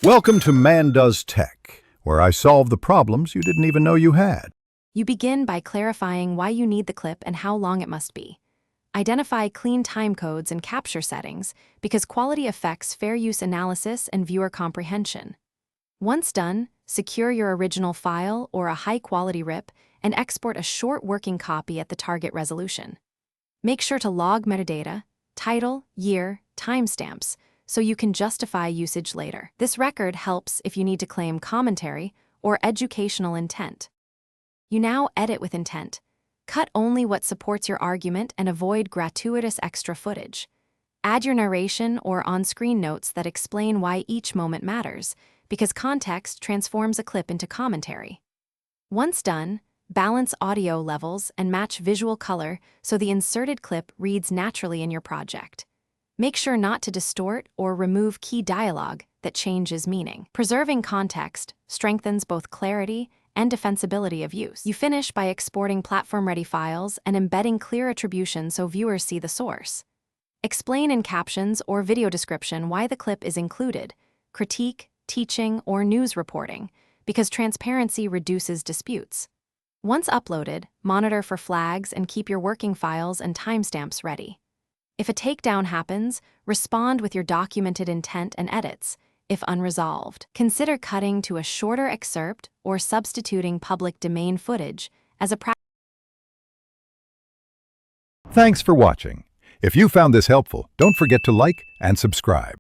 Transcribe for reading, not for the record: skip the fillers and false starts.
Welcome to Man Does Tech, where I solve the problems you didn't even know you had. You begin by clarifying why you need the clip and how long it must be. Identify clean time codes and capture settings because quality affects fair use analysis and viewer comprehension. Once done, secure your original file or a high-quality RIP and export a short working copy at the target resolution. Make sure to log metadata, title, year, timestamps, so you can justify usage later. This record helps if you need to claim commentary or educational intent. You now edit with intent. Cut only what supports your argument and avoid gratuitous extra footage. Add your narration or on-screen notes that explain why each moment matters, because context transforms a clip into commentary. Once done, balance audio levels and match visual color so the inserted clip reads naturally in your project. Make sure not to distort or remove key dialogue that changes meaning. Preserving context strengthens both clarity and defensibility of use. You finish by exporting platform-ready files and embedding clear attribution so viewers see the source. Explain in captions or video description why the clip is included, critique, teaching, or news reporting, because transparency reduces disputes. Once uploaded, monitor for flags and keep your working files and timestamps ready. If a takedown happens, respond with your documented intent and edits. If unresolved, consider cutting to a shorter excerpt or substituting public domain footage as a practice. Thanks for watching. If you found this helpful, don't forget to like and subscribe.